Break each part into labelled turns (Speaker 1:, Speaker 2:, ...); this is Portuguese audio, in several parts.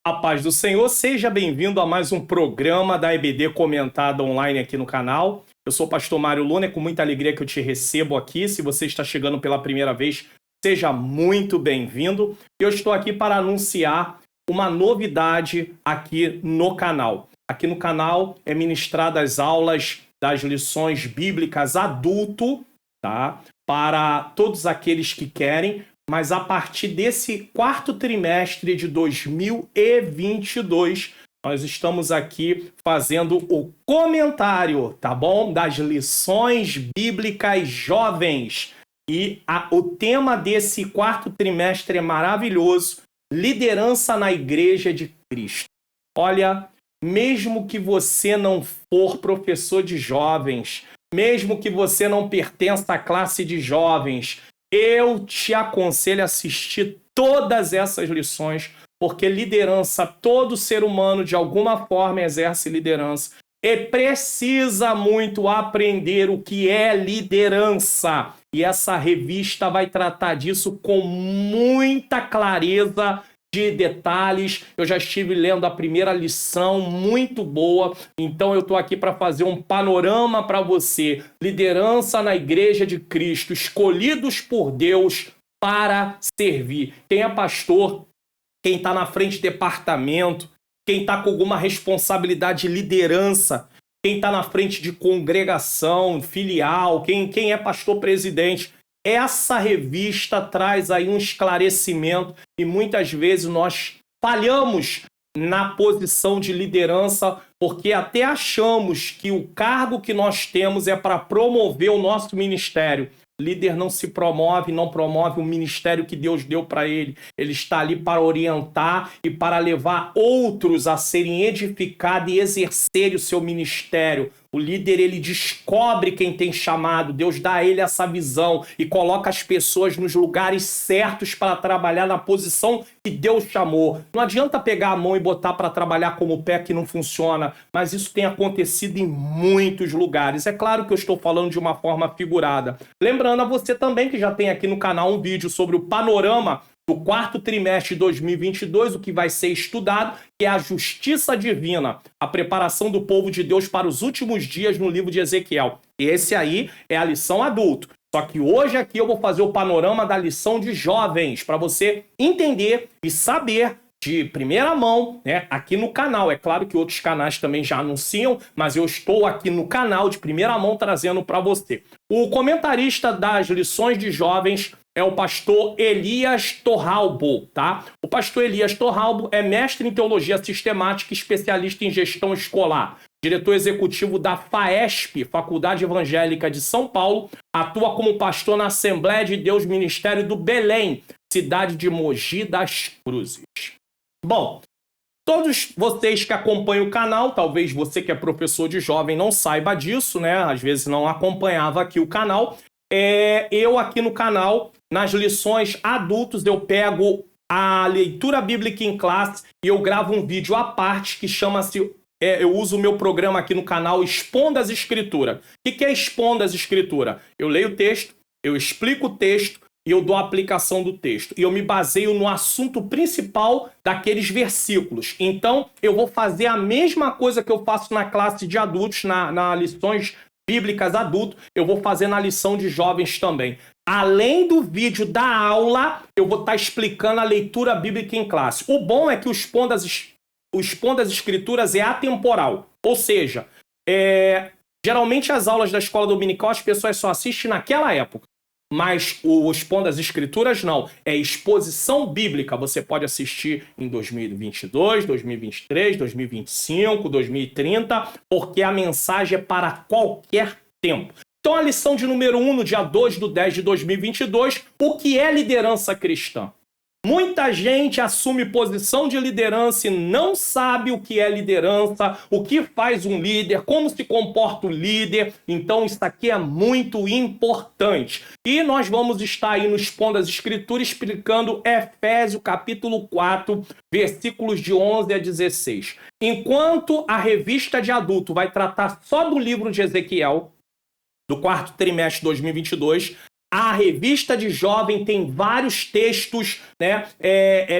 Speaker 1: A paz do Senhor, seja bem-vindo a mais um programa da EBD Comentada Online aqui no canal. Eu sou o pastor Mário Luna, é com muita alegria que eu te recebo aqui. Se você está chegando pela primeira vez, seja muito bem-vindo. Eu estou aqui para anunciar uma novidade aqui no canal. Aqui no canal é ministrada as aulas das lições bíblicas adulto, tá? Para todos aqueles que querem. Mas a partir desse quarto trimestre de 2022, nós estamos aqui fazendo o comentário, tá bom? Das lições bíblicas jovens. E o tema desse quarto trimestre é maravilhoso: liderança na Igreja de Cristo. Olha, mesmo que você não for professor de jovens, mesmo que você não pertença à classe de jovens, eu te aconselho a assistir todas essas lições, porque liderança, todo ser humano de alguma forma exerce liderança e precisa muito aprender o que é liderança. E essa revista vai tratar disso com muita clareza de detalhes. Eu já estive lendo a primeira lição, muito boa. Então eu estou aqui para fazer um panorama para você. Liderança na Igreja de Cristo, escolhidos por Deus para servir. Quem é pastor, quem está na frente de departamento, quem está com alguma responsabilidade de liderança, quem está na frente de congregação, filial, quem é pastor presidente, essa revista traz aí um esclarecimento e muitas vezes nós falhamos na posição de liderança porque até achamos que o cargo que nós temos é para promover o nosso ministério. Líder não se promove, não promove o ministério que Deus deu para ele. Ele está ali para orientar e para levar outros a serem edificados e exercerem o seu ministério. O líder, ele descobre quem tem chamado, Deus dá a ele essa visão e coloca as pessoas nos lugares certos para trabalhar na posição que Deus chamou. Não adianta pegar a mão e botar para trabalhar como pé que não funciona, mas isso tem acontecido em muitos lugares. É claro que eu estou falando de uma forma figurada. Lembrando a você também que já tem aqui no canal um vídeo sobre o panorama do quarto trimestre de 2022, o que vai ser estudado, que é a justiça divina, a preparação do povo de Deus para os últimos dias no livro de Ezequiel. Esse aí é a lição adulto. Só que hoje aqui eu vou fazer o panorama da lição de jovens, para você entender e saber de primeira mão, né, aqui no canal. É claro que outros canais também já anunciam, mas eu estou aqui no canal de primeira mão trazendo para você. O comentarista das lições de jovens é o pastor Elias Torralbo, tá? O pastor Elias Torralbo é mestre em teologia sistemática e especialista em gestão escolar. Diretor executivo da FAESP, Faculdade Evangélica de São Paulo, atua como pastor na Assembleia de Deus Ministério do Belém, cidade de Mogi das Cruzes. Bom, todos vocês que acompanham o canal, talvez você que é professor de jovem não saiba disso, né? Às vezes não acompanhava aqui o canal. Eu aqui no canal, nas lições adultos, eu pego a leitura bíblica em classe e eu gravo um vídeo à parte que chama-se... eu uso o meu programa aqui no canal Expondo as Escrituras. O que é Expondo as Escrituras? Eu leio o texto, eu explico o texto e eu dou a aplicação do texto. E eu me baseio no assunto principal daqueles versículos. Então, eu vou fazer a mesma coisa que eu faço na classe de adultos, na lições bíblicas adulto, eu vou fazer na lição de jovens também. Além do vídeo da aula, eu vou estar explicando a leitura bíblica em classe. O bom é que o Expondo as Escrituras é atemporal. Ou seja, geralmente as aulas da escola dominical as pessoas só assistem naquela época. Mas o Expondo as Escrituras não. É exposição bíblica. Você pode assistir em 2022, 2023, 2025, 2030, porque a mensagem é para qualquer tempo. Então a lição de número 1, no dia 2/10 de 2022, o que é liderança cristã? Muita gente assume posição de liderança e não sabe o que é liderança, o que faz um líder, como se comporta o líder. Então isso aqui é muito importante. E nós vamos estar aí no Expondo as Escrituras explicando Efésios capítulo 4, versículos de 11 a 16. Enquanto a revista de adulto vai tratar só do livro de Ezequiel, do quarto trimestre de 2022, a revista de jovem tem vários textos, né,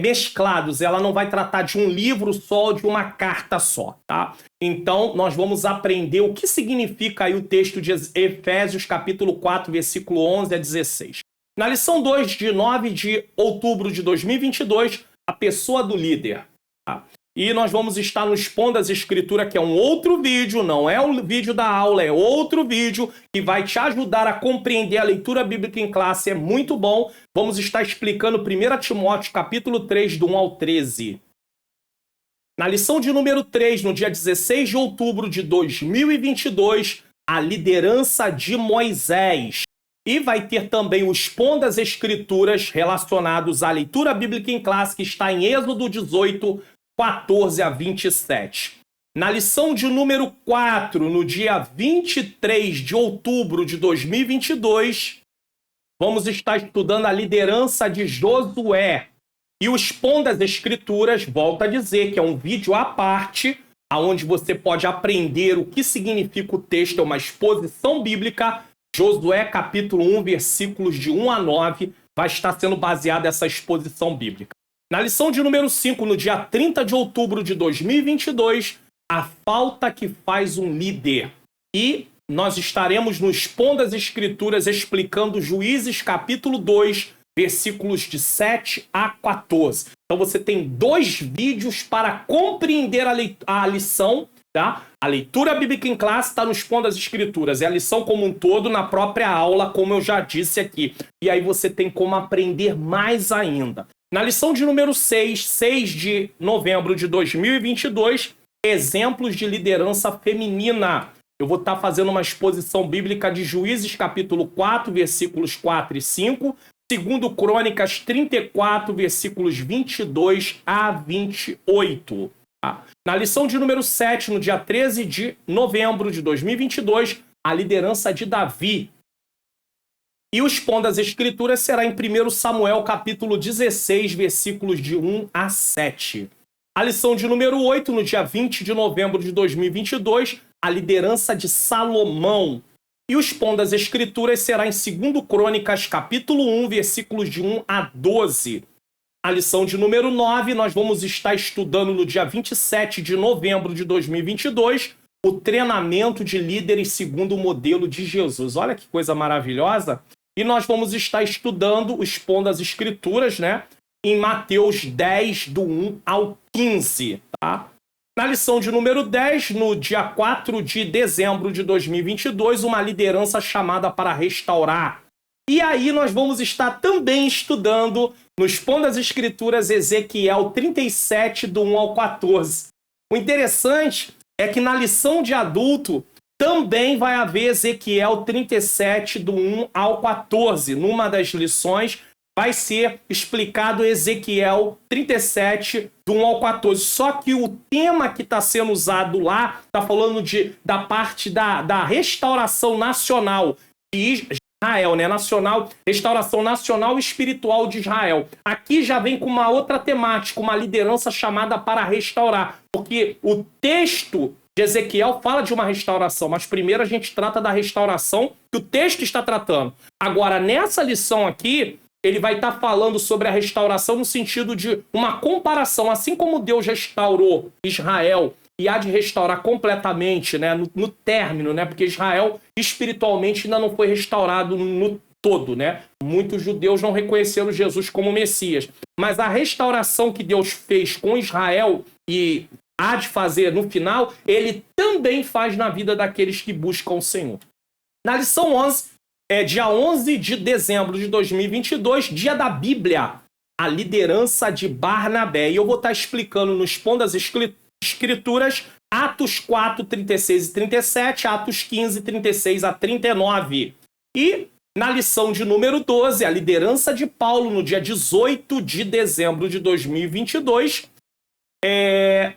Speaker 1: mesclados. Ela não vai tratar de um livro só ou de uma carta só, tá? Então, nós vamos aprender o que significa aí o texto de Efésios, capítulo 4, versículo 11 a 16. Na lição 2, de 9 de outubro de 2022, a pessoa do líder. Tá? E nós vamos estar no Expondo as Escrituras, que é um outro vídeo, não é o vídeo da aula, é outro vídeo que vai te ajudar a compreender a leitura bíblica em classe, é muito bom. Vamos estar explicando 1 Timóteo, capítulo 3, do 1 ao 13. Na lição de número 3, no dia 16 de outubro de 2022, a liderança de Moisés. E vai ter também o Expondo as Escrituras relacionados à leitura bíblica em classe, que está em Êxodo 18, 14 a 27. Na lição de número 4, no dia 23 de outubro de 2022, vamos estar estudando a liderança de Josué. E o Expondo as Escrituras, volta a dizer que é um vídeo à parte, onde você pode aprender o que significa o texto, é uma exposição bíblica. Josué, capítulo 1, versículos de 1 a 9, vai estar sendo baseada essa exposição bíblica. Na lição de número 5, no dia 30 de outubro de 2022, a falta que faz um líder. E nós estaremos no Expondo as Escrituras explicando Juízes, capítulo 2, versículos de 7 a 14. Então você tem 2 vídeos para compreender a lição, tá? A leitura bíblica em classe está no Expondo as Escrituras. É a lição como um todo na própria aula, como eu já disse aqui. E aí você tem como aprender mais ainda. Na lição de número 6, 6 de novembro de 2022, exemplos de liderança feminina. Eu vou estar fazendo uma exposição bíblica de Juízes, capítulo 4, versículos 4 e 5, segundo Crônicas 34, versículos 22 a 28. Tá? Na lição de número 7, no dia 13 de novembro de 2022, a liderança de Davi. E o Expondo as Escrituras será em 1 Samuel, capítulo 16, versículos de 1 a 7. A lição de número 8, no dia 20 de novembro de 2022, a liderança de Salomão. E o Expondo as Escrituras será em 2 Crônicas, capítulo 1, versículos de 1 a 12. A lição de número 9, nós vamos estar estudando no dia 27 de novembro de 2022, o treinamento de líderes segundo o modelo de Jesus. Olha que coisa maravilhosa! E nós vamos estar estudando o Expondo as Escrituras, né? Em Mateus 10, do 1 ao 15, tá? Na lição de número 10, no dia 4 de dezembro de 2022, uma liderança chamada para restaurar. E aí nós vamos estar também estudando no Expondo as Escrituras Ezequiel 37, do 1 ao 14. O interessante é que na lição de adulto também vai haver Ezequiel 37, do 1 ao 14. Numa das lições vai ser explicado Ezequiel 37, do 1 ao 14. Só que o tema que está sendo usado lá está falando da parte da restauração nacional de Israel, né? Restauração nacional e espiritual de Israel. Aqui já vem com uma outra temática, uma liderança chamada para restaurar. Porque o texto de Ezequiel fala de uma restauração, mas primeiro a gente trata da restauração que o texto está tratando. Agora, nessa lição aqui, ele vai estar falando sobre a restauração no sentido de uma comparação. Assim como Deus restaurou Israel e há de restaurar completamente, né, no término, né, porque Israel espiritualmente ainda não foi restaurado no todo, né? Muitos judeus não reconheceram Jesus como Messias. Mas a restauração que Deus fez com Israel e há de fazer no final, ele também faz na vida daqueles que buscam o Senhor. Na lição 11, dia 11 de dezembro de 2022, dia da Bíblia, a liderança de Barnabé. E eu vou estar explicando no Expondo as Escrituras, Atos 4, 36 e 37, Atos 15, 36 a 39. E na lição de número 12, a liderança de Paulo, no dia 18 de dezembro de 2022,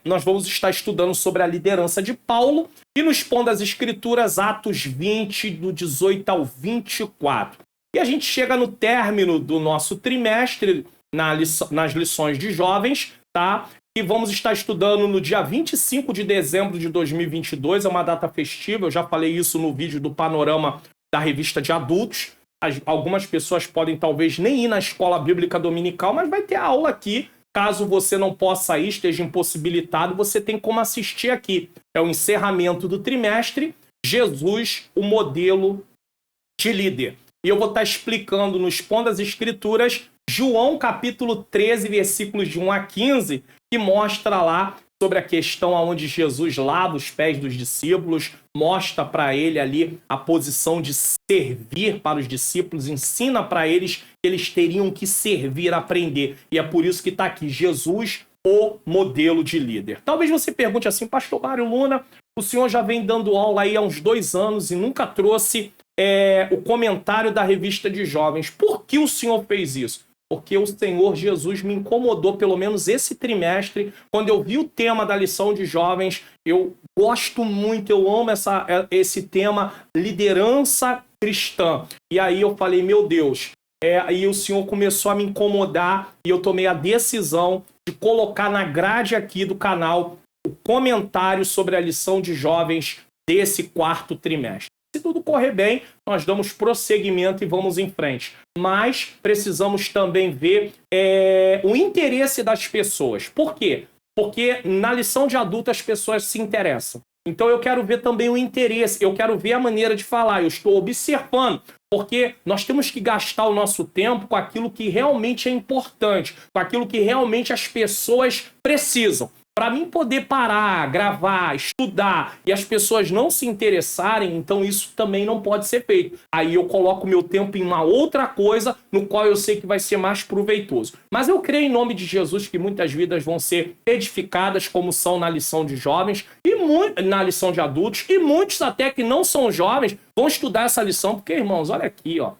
Speaker 1: nós vamos estar estudando sobre a liderança de Paulo e no Expondo as Escrituras, Atos 20, do 18 ao 24. E a gente chega no término do nosso trimestre nas lições de jovens, tá? E vamos estar estudando no dia 25 de dezembro de 2022, é uma data festiva, eu já falei isso no vídeo do panorama da revista de adultos. Algumas pessoas podem talvez nem ir na escola bíblica dominical, mas vai ter aula aqui. Caso você não possa ir, esteja impossibilitado, você tem como assistir aqui. É o encerramento do trimestre, Jesus, o modelo de líder. E eu vou estar explicando no Expondo as Escrituras, João capítulo 13, versículos de 1 a 15, que mostra lá sobre a questão onde Jesus lava os pés dos discípulos, mostra para ele ali a posição de servir para os discípulos, ensina para eles que eles teriam que servir, aprender. E é por isso que está aqui, Jesus, o modelo de líder. Talvez você pergunte assim, pastor Mário Luna, o senhor já vem dando aula aí há uns 2 anos e nunca trouxe o comentário da revista de jovens. Por que o senhor fez isso? Porque o Senhor Jesus me incomodou, pelo menos esse trimestre, quando eu vi o tema da lição de jovens. Eu gosto muito, eu amo esse tema, liderança cristã. E aí eu falei, meu Deus, aí o Senhor começou a me incomodar e eu tomei a decisão de colocar na grade aqui do canal o comentário sobre a lição de jovens desse 4º trimestre. Se tudo correr bem, nós damos prosseguimento e vamos em frente. Mas precisamos também ver o interesse das pessoas. Por quê? Porque na lição de adulto as pessoas se interessam. Então eu quero ver também o interesse, eu quero ver a maneira de falar, eu estou observando. Porque nós temos que gastar o nosso tempo com aquilo que realmente é importante, com aquilo que realmente as pessoas precisam. Para mim poder parar, gravar, estudar e as pessoas não se interessarem, então isso também não pode ser feito. Aí eu coloco meu tempo em uma outra coisa, no qual eu sei que vai ser mais proveitoso. Mas eu creio em nome de Jesus que muitas vidas vão ser edificadas, como são na lição de jovens e na lição de adultos, e muitos até que não são jovens vão estudar essa lição, porque, irmãos, olha aqui, ó,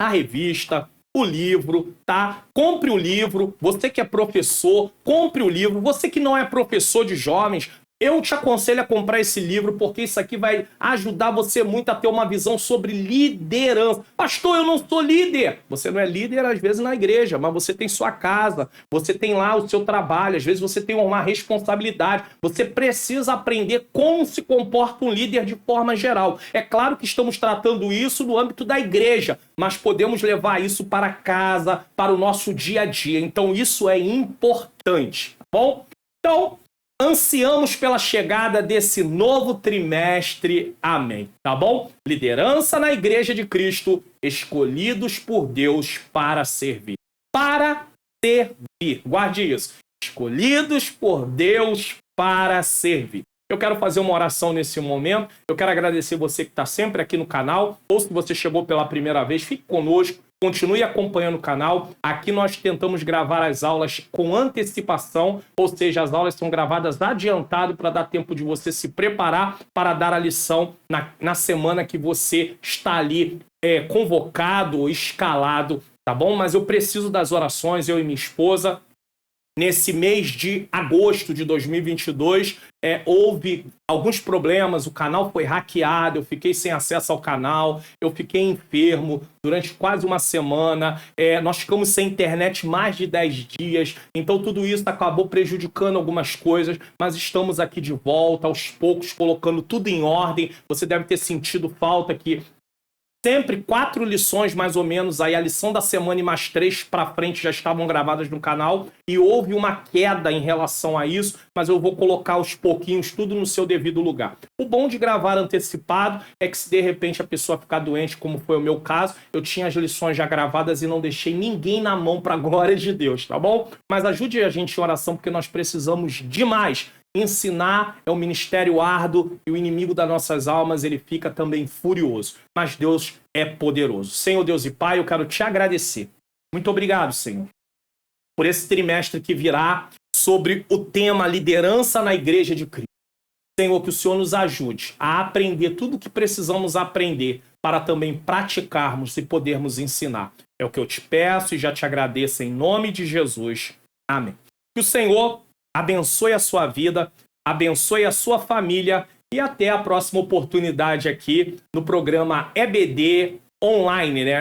Speaker 1: a revista, o livro, tá? Compre o livro. Você que é professor, compre o livro. Você que não é professor de jovens, eu te aconselho a comprar esse livro, porque isso aqui vai ajudar você muito a ter uma visão sobre liderança. Pastor, eu não sou líder. Você não é líder, às vezes, na igreja, mas você tem sua casa, você tem lá o seu trabalho, às vezes você tem uma responsabilidade. Você precisa aprender como se comporta um líder de forma geral. É claro que estamos tratando isso no âmbito da igreja, mas podemos levar isso para casa, para o nosso dia a dia. Então, isso é importante, tá bom? Então, ansiamos pela chegada desse novo trimestre. Amém. Tá bom? Liderança na Igreja de Cristo, escolhidos por Deus para servir. Para servir. Guarde isso. Escolhidos por Deus para servir. Eu quero fazer uma oração nesse momento. Eu quero agradecer você que está sempre aqui no canal. Ou se você chegou pela primeira vez, fique conosco. Continue acompanhando o canal. Aqui nós tentamos gravar as aulas com antecipação, ou seja, as aulas são gravadas adiantado para dar tempo de você se preparar para dar a lição na semana que você está ali convocado ou escalado, tá bom? Mas eu preciso das orações, eu e minha esposa. Nesse mês de agosto de 2022, houve alguns problemas, o canal foi hackeado, eu fiquei sem acesso ao canal, eu fiquei enfermo durante quase uma semana, nós ficamos sem internet mais de 10 dias, então tudo isso acabou prejudicando algumas coisas, mas estamos aqui de volta, aos poucos, colocando tudo em ordem. Você deve ter sentido falta que sempre 4 lições, mais ou menos, aí a lição da semana e mais 3 para frente já estavam gravadas no canal, e houve uma queda em relação a isso, mas eu vou colocar aos pouquinhos tudo no seu devido lugar. O bom de gravar antecipado é que se de repente a pessoa ficar doente, como foi o meu caso, eu tinha as lições já gravadas e não deixei ninguém na mão para a glória de Deus, tá bom? Mas ajude a gente em oração, porque nós precisamos demais. Ensinar é um ministério árduo e o inimigo das nossas almas, ele fica também furioso. Mas Deus é poderoso. Senhor Deus e Pai, eu quero te agradecer. Muito obrigado, Senhor, por esse trimestre que virá sobre o tema liderança na Igreja de Cristo. Senhor, que o Senhor nos ajude a aprender tudo o que precisamos aprender para também praticarmos e podermos ensinar. É o que eu te peço e já te agradeço em nome de Jesus. Amém. Que o Senhor abençoe a sua vida, abençoe a sua família e até a próxima oportunidade aqui no programa EBD Online, né?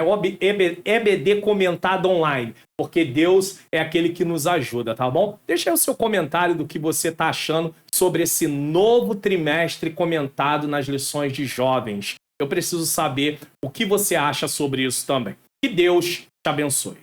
Speaker 1: EBD comentado online, porque Deus é aquele que nos ajuda, tá bom? Deixa aí o seu comentário do que você está achando sobre esse novo trimestre comentado nas lições de jovens. Eu preciso saber o que você acha sobre isso também. Que Deus te abençoe.